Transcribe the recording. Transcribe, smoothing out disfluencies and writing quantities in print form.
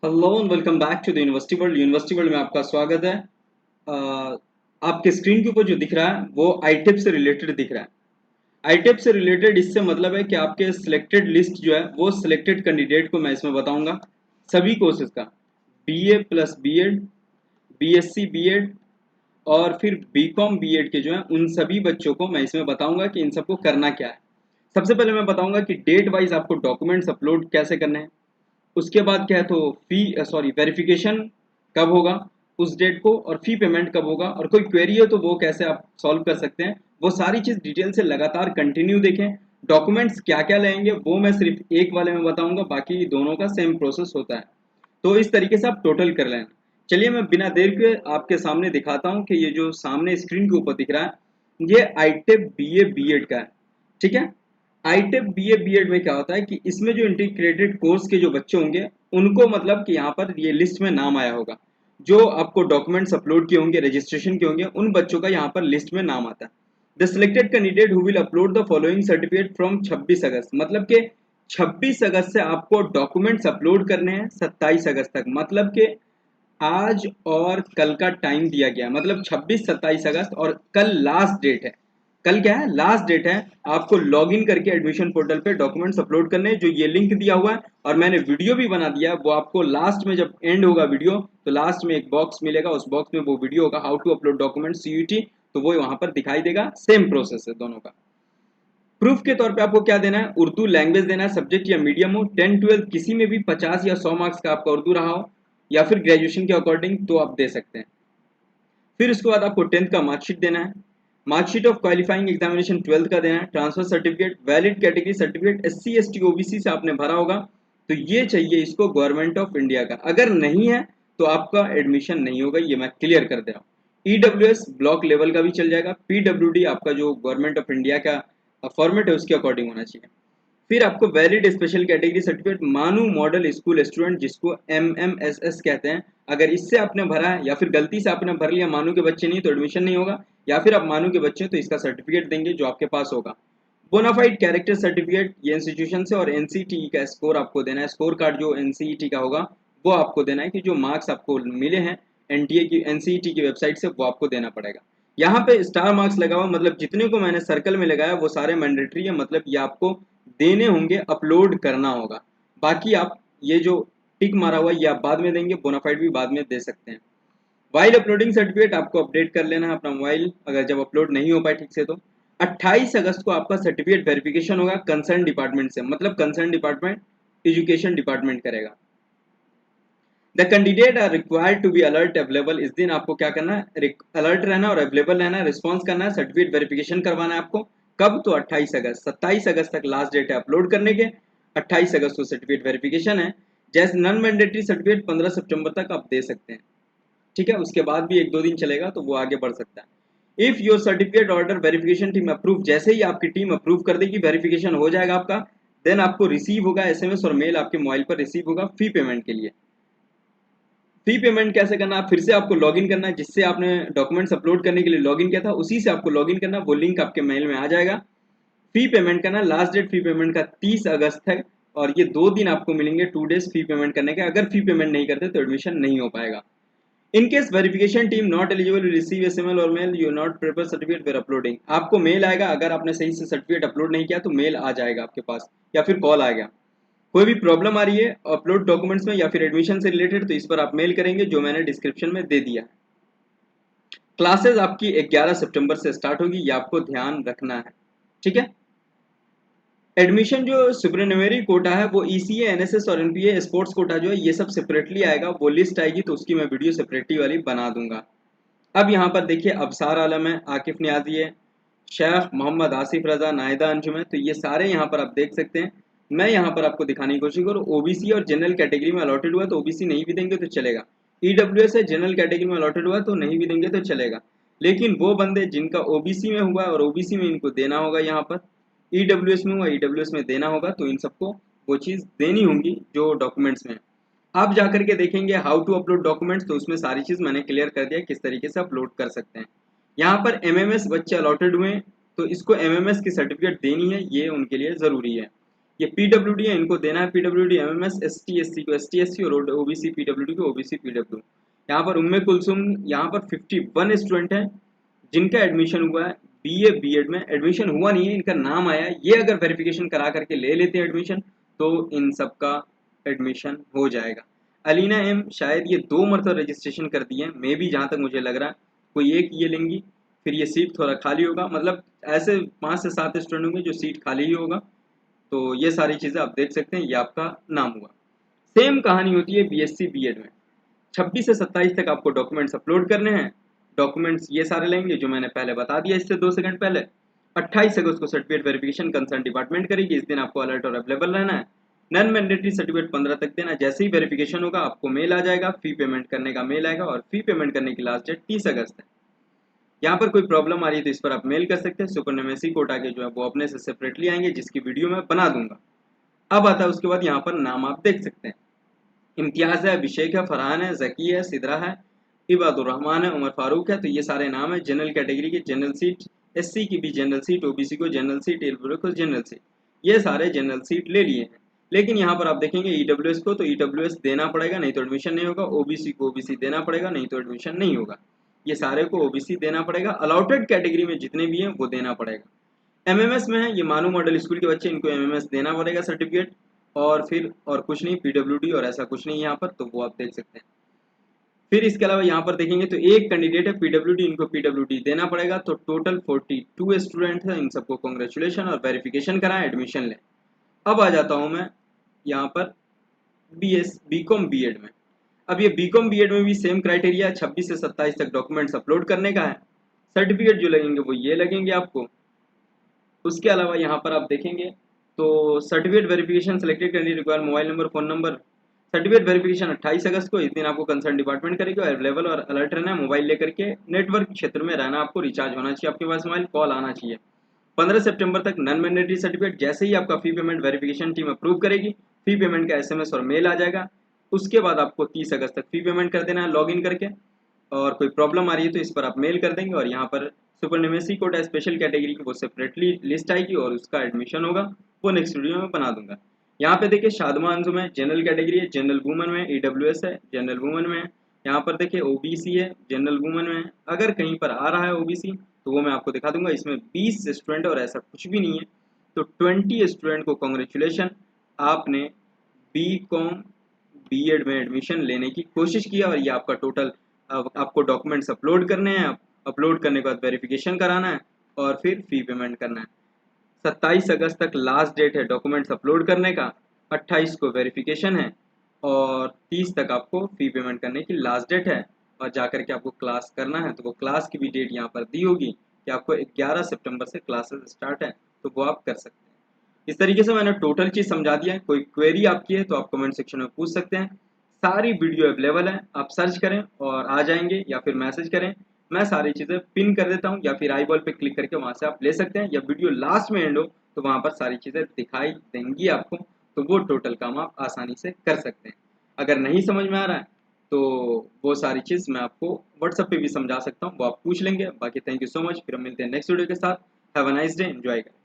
Hello and welcome back to the university world में आपका स्वागत है। अ, आपके स्क्रीन के ऊपर जो दिख रहा है वो आईटिप से रिलेटेड दिख रहा है। आईटिप से रिलेटेड इससे मतलब है कि आपके सिलेक्टेड लिस्ट जो है वो सिलेक्टेड कैंडिडेट को मैं इसमें बताऊंगा, सभी कोर्सेज का, BA plus BEd, BSc BEd और फिर बीकॉम बीएड के जो है उन सभी बच्चों को मैं इसमें बताऊंगा कि इन सबको करना क्या है। सबसे पहले मैं बताऊंगा कि डेट वाइज आपको डॉक्यूमेंट्स अपलोड कैसे करने हैं। उसके बाद क्या है तो वेरिफिकेशन कब होगा उस डेट को, और फी पेमेंट कब होगा, और कोई क्वेरी है तो वो कैसे आप सॉल्व कर सकते हैं। वो सारी चीज़ डिटेल से लगातार कंटिन्यू देखें। डॉक्यूमेंट्स क्या क्या लेंगे वो मैं सिर्फ एक वाले में बताऊंगा, बाकी दोनों का सेम प्रोसेस होता है। तो इस तरीके से आप टोटल कर लेना। चलिए मैं बिना देर के आपके सामने दिखाता हूँ कि ये जो सामने स्क्रीन के ऊपर दिख रहा है ये आईटेप बीए बीएड का है। ठीक है। आईटेप बीए बीएड में क्या होता है कि इसमें जो इंटीग्रेटेड कोर्स के जो बच्चे होंगे उनको मतलब कि यहाँ पर ये लिस्ट में नाम आया होगा। जो आपको डॉक्यूमेंट्स अपलोड किए होंगे, रजिस्ट्रेशन किए होंगे, उन बच्चों का यहाँ पर लिस्ट में नाम आता है। The selected candidate who will upload the following certificate from 26 अगस्त, मतलब कि 26 अगस्त से आपको डॉक्यूमेंट्स अपलोड करने हैं 27 अगस्त तक। मतलब कि आज और कल का टाइम दिया गया है, मतलब 26 27 अगस्त, और कल लास्ट डेट है। कल क्या है, लास्ट डेट है। आपको लॉग इन करके एडमिशन पोर्टल पे डॉक्यूमेंट्स अपलोड करने हैं, जो ये लिंक दिया हुआ है और मैंने वीडियो भी बना दिया है। वो आपको लास्ट में जब एंड होगा वीडियो तो लास्ट में एक बॉक्स मिलेगा, उस बॉक्स में वो वीडियो होगा how to upload document CUT, तो वो वहां पर दिखाई देगा। सेम प्रोसेस है दोनों का। प्रूफ के तौर पे आपको क्या देना है, उर्दू लैंग्वेज देना है, सब्जेक्ट या मीडियम हो, 10 12 किसी में भी 50 या 100 मार्क्स का आपका उर्दू रहा हो, या फिर ग्रेजुएशन के अकॉर्डिंग तो आप दे सकते हैं। फिर उसके बाद आपको 10th का मार्कशीट देना है, marksheet of qualifying examination 12th का देना है, transfer certificate, valid category certificate, SC ST OBC से आपने भरा होगा तो ये चाहिए इसको गवर्नमेंट ऑफ इंडिया का। अगर नहीं है तो आपका एडमिशन नहीं होगा, ये मैं क्लियर कर दे रहा हूँ। ईडब्ल्यूएस ब्लॉक लेवल का भी चल जाएगा, पीडब्ल्यूडी आपका जो गवर्नमेंट ऑफ इंडिया का फॉर्मेट है उसके अकॉर्डिंग होना चाहिए। फिर आपको वैलिड स्पेशल कैटेगरी सर्टिफिकेट, मानू मॉडल स्कूल स्टूडेंट जिसको MMSS कहते हैं, अगर इससे आपने भरा है या फिर गलती से आपने भर लिया, मानू के बच्चे नहीं तो एडमिशन नहीं होगा, या फिर आप मानू के बच्चे तो इसका सर्टिफिकेट देंगे जो आपके पास होगा। बोनाफाइड कैरेक्टर सर्टिफिकेट ये इंस्टीट्यूशन से, और एनसीटी का स्कोर आपको देना है, स्कोर कार्ड जो एनसीईटी का होगा वो आपको देना है, कि जो मार्क्स आपको मिले हैं एनटीए की एनसीईटी की वेबसाइट से वो आपको देना पड़ेगा। यहाँ पे स्टार मार्क्स लगा हुआ, मतलब जितने को मैंने सर्कल में लगाया वो सारे मैंडेटरी है, मतलब ये आपको देने होंगे, अपलोड करना होगा। बाकी आप ये जो टिक मारा हुआ ये आप बाद में देंगे, बोनाफाइड भी बाद में दे सकते हैं। वाइल अपलोडिंग सर्टिफिकेट आपको अपडेट कर लेना है अपना मोबाइल, अगर जब अपलोड नहीं हो पाए ठीक से तो 28 अगस्त को आपका सर्टिफिकेट वेरिफिकेशन होगा कंसर्न डिपार्टमेंट से, मतलब कंसर्न डिपार्टमेंट एजुकेशन डिपार्टमेंट करेगा। The candidate are required to be alert available, इस दिन आपको क्या करना है, अलर्ट रहना और अवेलेबल रहना है, रिस्पॉन्स करना है, सर्टिफिकेट वेरिफिकेशन करवाना है आपको। कब तो 28 अगस्त, 27 अगस्त तक लास्ट डेट है अपलोड करने के, 28 अगस्त को सर्टिफिकेट वेरिफिकेशन है। जैसे नॉन मैंडेटरी सर्टिफिकेट 15 सितंबर तक आप दे सकते हैं। ठीक है, उसके बाद भी एक दो दिन चलेगा तो वो आगे बढ़ सकता है। If your certificate order verification team approve, जैसे ही आपकी टीम अप्रूव कर देगी, वेरिफिकेशन हो जाएगा आपका, देन आपको रिसीव होगा एसएमएस और मेल आपके मोबाइल पर रिसीव होगा फी पेमेंट के लिए। फी पेमेंट कैसे करना है, फिर से आपको लॉगिन करना है, जिससे आपने डॉक्यूमेंट्स अपलोड करने के लिए लॉगिन किया था उसी से आपको लॉगिन करना है, वो लिंक आपके मेल में आ जाएगा। फी पेमेंट करना, लास्ट डेट फी पेमेंट का 30 अगस्त है, और ये 2 दिन आपको मिलेंगे 2 डेज फी पेमेंट करने के। अगर फी पेमेंट नहीं करते तो एडमिशन नहीं हो पाएगा। In case verification team not eligible to receive SML और mail, you not prepare certificate where uploading, आपको मेल आएगा, अगर आपने सही से सर्टिफिकेट अपलोड नहीं किया तो मेल आ जाएगा आपके पास, या फिर कॉल आएगा। कोई भी प्रॉब्लम आ रही है अपलोड डॉक्यूमेंट्स में या फिर एडमिशन से रिलेटेड तो इस पर आप मेल करेंगे, जो मैंने डिस्क्रिप्शन में दे दिया है। क्लासेस आपकी 11 सितंबर से स्टार्ट होगी, ये आपको ध्यान रखना है। ठीक है। एडमिशन जो सुपरन्यूमरी कोटा है वो ईसीए एनएसएस और एनपीए स्पोर्ट्स कोटा जो है ये सब सेपरेटली आएगा, वो लिस्ट आएगी तो उसकी मैं वीडियो सेपरेटली वाली बना दूंगा। अब यहाँ पर देखिए, अबसार आलम है, आकिफ नियाजी है, शेख मोहम्मद आसिफ रजा, नाहिदा अंजुम है, तो ये सारे यहाँ पर आप देख सकते हैं। मैं यहाँ पर आपको दिखाने की कोशिश करूँ, ओबीसी और जनरल कैटेगरी में अलॉटेड हुआ तो ओबीसी नहीं भी देंगे तो चलेगा, ईडब्ल्यूएस है जनरल कैटेगरी में अलॉटेड हुआ तो नहीं भी देंगे तो चलेगा। लेकिन वो बंदे जिनका ओबीसी में हुआ और ओबीसी में इनको देना होगा, यहाँ पर ईडब्ल्यूएस में हुआ ईडब्ल्यूएस में देना होगा, तो इन सबको वो चीज़ देनी होंगी जो डॉक्यूमेंट्स में है। आप जा करके देखेंगे हाउ टू अपलोड डॉक्यूमेंट्स, तो उसमें सारी चीज़ मैंने क्लियर कर दिया किस तरीके से अपलोड कर सकते हैं। यहाँ पर एमएमएस बच्चे अलॉटेड हुए तो इसको एमएमएस की सर्टिफिकेट देनी है, ये उनके लिए ज़रूरी है। ये पीडब्ल्यूडी है, इनको देना है पीडब्ल्यूडी, एमएमएस, एसटी एससी को एसटी एससी और ओबीसी पीडब्ल्यूडी को ओबीसी पीडब्ल्यू। यहाँ पर उम्मे कुलसुम, यहाँ पर 51 स्टूडेंट हैं जिनका एडमिशन हुआ है बीए बीएड में। एडमिशन हुआ नहीं है, इनका नाम आया है, ये अगर वेरिफिकेशन करा करके ले लेते हैं एडमिशन तो इन सबका एडमिशन हो जाएगा। अलीना एम शायद ये 2 मरतबा रजिस्ट्रेशन कर दिए हैं, मे भी जहाँ तक मुझे लग रहा है कोई एक ये लेंगी, फिर ये सीट थोड़ा खाली होगा, मतलब ऐसे 5 से 7 स्टूडेंट होंगे जो सीट खाली ही होगा। तो ये सारी चीज़ें आप देख सकते हैं, ये आपका नाम हुआ। सेम कहानी होती है बीएससी बीएड में। 26 से 27 तक आपको डॉक्यूमेंट्स अपलोड करने हैं। डॉक्यूमेंट्स ये सारे लेंगे जो मैंने पहले बता दिया इससे 2 सेकंड पहले। 28 अगस्त को सर्टिफिकेट वेरिफिकेशन कंसर्न डिपार्टमेंट करेगी, इस दिन आपको अलर्ट और अवेलेबल रहना है। नॉन मैंडेटरी सर्टिफिकेट 15 तक देना। जैसे ही वेरिफिकेशन होगा आपको मेल आ जाएगा, फी पेमेंट करने का मेल आएगा, और फी पेमेंट करने की लास्ट डेट 30 अगस्त है। यहाँ पर कोई प्रॉब्लम आ रही है तो इस पर आप मेल कर सकते हैं। सुपरनेमेसी कोटा के जो है वो अपने से सेपरेटली आएंगे, जिसकी वीडियो मैं बना दूंगा। अब आता है उसके बाद यहाँ पर नाम आप देख सकते हैं। इम्तियाज़ है, अभिषेक है, फरहान है, ज़की है, सिदरा है, इबादुर्रहमान है, उमर फारूक है। तो ये सारे नाम है जनरल कैटेगरी के। जनरल सीट, एससी की भी जनरल सीट, ओबीसी को जनरल सीट, एलबीसी को जनरल सीट, ये सारे जनरल सीट ले लिए हैं। लेकिन यहाँ पर आप देखेंगे ईडब्ल्यूएस को, तो ईडब्ल्यूएस देना पड़ेगा नहीं तो एडमिशन नहीं होगा। ओबीसी को ओबीसी देना पड़ेगा नहीं तो एडमिशन नहीं होगा। ये सारे को ओबीसी देना पड़ेगा। अलॉटेड कैटेगरी में जितने भी हैं वो देना पड़ेगा। एमएमएस में है, ये मानू मॉडल स्कूल के बच्चे, इनको एमएमएस देना पड़ेगा सर्टिफिकेट। और फिर और कुछ नहीं, पीडब्ल्यूडी और ऐसा कुछ नहीं यहाँ पर, तो वो आप देख सकते हैं। फिर इसके अलावा यहाँ पर देखेंगे तो एक कैंडिडेट है पीडब्ल्यूडी, इनको पीडब्ल्यूडी देना पड़ेगा। तो टोटल 42 स्टूडेंट है, इन सबको कॉन्ग्रेचुलेशन और वेरिफिकेशन कराएं, एडमिशन लें। अब आ जाता हूँ मैं यहाँ पर बीकॉम बीएड में। अब ये बीकॉम बीएड में भी सेम क्राइटेरिया, 26 से 27 तक डॉक्यूमेंट्स अपलोड करने का है। सर्टिफिकेट जो लगेंगे वो ये लगेंगे आपको। उसके अलावा यहाँ पर आप देखेंगे तो सर्टिफिकेट वेरिफिकेशन सेलेक्टेड करने require mobile number, phone number. Certificate verification 28 अगस्त को, इस दिन आपको कंसर्न डिपार्टमेंट करेगी। अवेलेबल और अलर्ट रहना है, मोबाइल लेकर के नेटवर्क क्षेत्र में रहना, आपको रिचार्ज होना चाहिए आपके पास मोबाइल, कॉल आना चाहिए। 15 सितंबर तक नॉन मैंडेटरी सर्टिफिकेट, जैसे ही आपका fee payment verification team approve करेगी, फी पेमेंट का एसएमएस और मेल आ जाएगा। उसके बाद आपको 30 अगस्त तक फी पेमेंट कर देना है लॉगिन करके। और कोई प्रॉब्लम आ रही है तो इस पर आप मेल कर देंगे, और यहाँ पर सुपरनेमेसी कोटा स्पेशल कैटेगरी की वो सेपरेटली लिस्ट आएगी और उसका एडमिशन होगा, वो नेक्स्ट वीडियो में बना दूंगा। यहाँ पे देखिए शादमा अंजुम है, जनरल कैटेगरी है, जनरल वुमन में ईडब्ल्यूएस है, जनरल वुमन में। यहाँ पर देखिए ओबीसी है, जनरल वुमन में। अगर कहीं पर आ रहा है ओबीसी तो वो मैं आपको दिखा दूंगा। इसमें 20 स्टूडेंट और ऐसा कुछ भी नहीं है। तो 20 स्टूडेंट को कॉन्ग्रेचुलेशन, आपने बी कॉम बी एड में एडमिशन लेने की कोशिश किया। और ये आपका टोटल, अब आपको डॉक्यूमेंट्स अपलोड करने हैं। अपलोड करने के बाद वेरिफिकेशन कराना है और फिर फी पेमेंट करना है। 27 अगस्त तक लास्ट डेट है डॉक्यूमेंट्स अपलोड करने का। 28 को वेरिफिकेशन है और 30 तक आपको फी पेमेंट करने की लास्ट डेट है। और जाकर के आपको क्लास करना है, तो वो क्लास की भी डेट यहाँ पर दी होगी कि आपको 11 सितंबर से क्लासेस स्टार्ट है, तो वो आप कर सकते हैं। इस तरीके से मैंने टोटल चीज़ समझा दिया है। कोई क्वेरी आपकी है तो आप कमेंट सेक्शन में पूछ सकते हैं। सारी वीडियो अवेलेबल है, आप सर्च करें और आ जाएंगे, या फिर मैसेज करें, मैं सारी चीज़ें पिन कर देता हूँ, या फिर आई बॉल पे क्लिक करके वहाँ से आप ले सकते हैं। या वीडियो लास्ट में एंड हो तो वहाँ पर सारी चीज़ें दिखाई देंगी आपको, तो वो टोटल काम आप आसानी से कर सकते हैं। अगर नहीं समझ में आ रहा है तो वो सारी चीज़ मैं आपको व्हाट्सएप पे भी समझा सकता हूँ, वो आप पूछ लेंगे। बाकी थैंक यू सो मच, फिर हम मिलते हैं नेक्स्ट वीडियो के साथ। Have a nice day, enjoy करें।